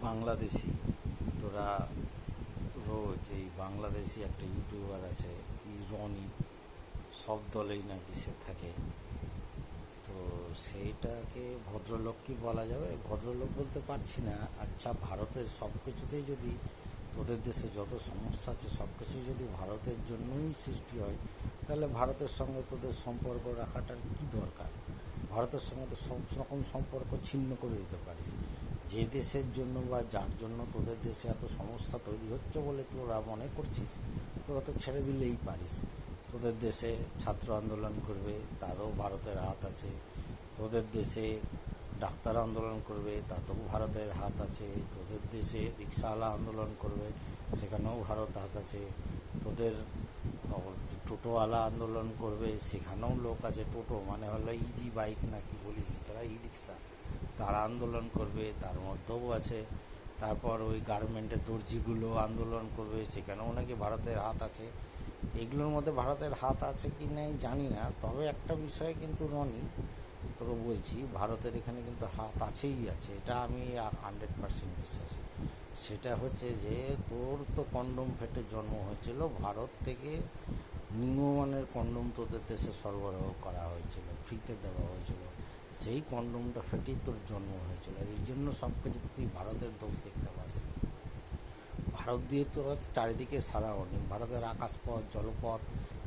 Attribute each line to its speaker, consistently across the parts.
Speaker 1: বাংলাদেশি তোরা রোজ এই বাংলাদেশি একটা ইউটিউবার আছে কি রনি, সব দলেই নাকি সে থাকে। তো সেইটাকে ভদ্রলোক কি বলা যাবে? ভদ্রলোক বলতে পারছি না। আচ্ছা, ভারতের সব কিছুতেই যদি তোদের দেশে যত সমস্যা আছে সব কিছু যদি ভারতের জন্যই সৃষ্টি হয়, তাহলে ভারতের সঙ্গে তোদের সম্পর্ক রাখাটার কি দরকার? ভারতের সঙ্গে তো সব রকম সম্পর্ক ছিন্ন করে দিতে পারিস। যে দেশের জন্য বা যার জন্য তোদের দেশে এত সমস্যা তৈরি হচ্ছে বলে তোরা মনে করছিস, তোরা তো ছেড়ে দিলেই পারিস। তোদের দেশে ছাত্র আন্দোলন করবে, তারও ভারতের হাত আছে। তোদের দেশে ডাক্তার আন্দোলন করবে, তাতেও ভারতের হাত আছে। তোদের দেশে রিক্সাওয়ালা আন্দোলন করবে, সেখানেও ভারত হাত আছে। তোদের টোটোওয়ালা আন্দোলন করবে, সেখানেও লোক আছে। টোটো মানে হলো ইজি বাইক নাকি বলিস তোরা, ই রিক্সা, তারা আন্দোলন করবে, তার মধ্যেও আছে। তারপর ওই গার্মেন্টের দর্জিগুলো আন্দোলন করবে, সেখানেও নাকি ভারতের হাত আছে। এগুলোর মধ্যে ভারতের হাত আছে কি নেই জানি না, তবে একটা বিষয় কিন্তু রনি তোকে বলছি, ভারতের এখানে কিন্তু হাত আছেই আছে, এটা আমি 100% বিশ্বাসী। সেটা হচ্ছে যে তোর তো কন্ডোম ফেটে জন্ম হয়েছিল, ভারত থেকে নিম্নমানের কন্ডোম তোদের দেশে সরবরাহ করা হয়েছিল, ফ্রিতে দেওয়া হয়েছিল। সেই কন্ডোমটা ফেটেই তোর জন্ম হয়েছিল। এই জন্য সব কিছুতে তুই ভারতের দোষ দেখতে পাস। ভারত দিয়ে তোরা চারিদিকে সারা অনেক, ভারতের আকাশপথ জলপথ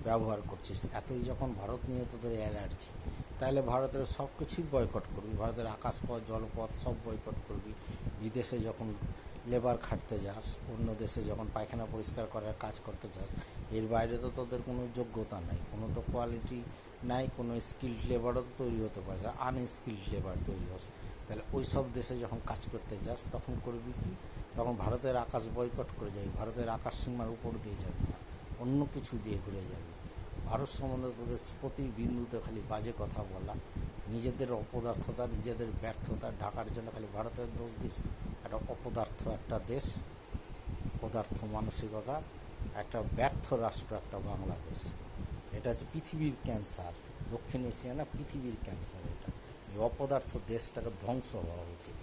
Speaker 1: ব্যবহার করছিস। এতই যখন ভারত নিয়ে তোদের অ্যালার্জি, তাহলে ভারতের সব কিছুই বয়কট করবি, ভারতের আকাশপথ জলপথ সব বয়কট করবি। বিদেশে যখন লেবার খাটতে যাস, অন্য দেশে যখন পায়খানা পরিষ্কার করার কাজ করতে যাস, এর বাইরে তো তোদের কোনো যোগ্যতা নাই, কোনো তো কোয়ালিটি নাই, কোনো স্কিল্ড লেবারও তো তৈরি হতে পারছে, আনস্কিল্ড লেবার তৈরি হচ্ছে। তাহলে ওই সব দেশে যখন কাজ করতে যাস তখন করবি কি? তখন ভারতের আকাশ বয়কট করে যাবি, ভারতের আকাশ সীমার উপর দিয়ে যাবি না, অন্য কিছু দিয়ে ঘুরে যাবি। ভারত সম্বন্ধে তোদের প্রতি বিন্দুতে খালি বাজে কথা বলা, নিজেদের অপদার্থতা নিজেদের ব্যর্থতা ঢাকার জন্য খালি ভারতের দোষ দিস। একটা অপদার্থ একটা দেশ, অপদার্থ মানসিকতা, একটা ব্যর্থ রাষ্ট্র একটা বাংলাদেশ। এটা হচ্ছে পৃথিবীর ক্যান্সার, দক্ষিণ এশিয়া না, পৃথিবীর ক্যান্সার এটা। এই অপদার্থ দেশটাকে ধ্বংস হওয়া উচিত।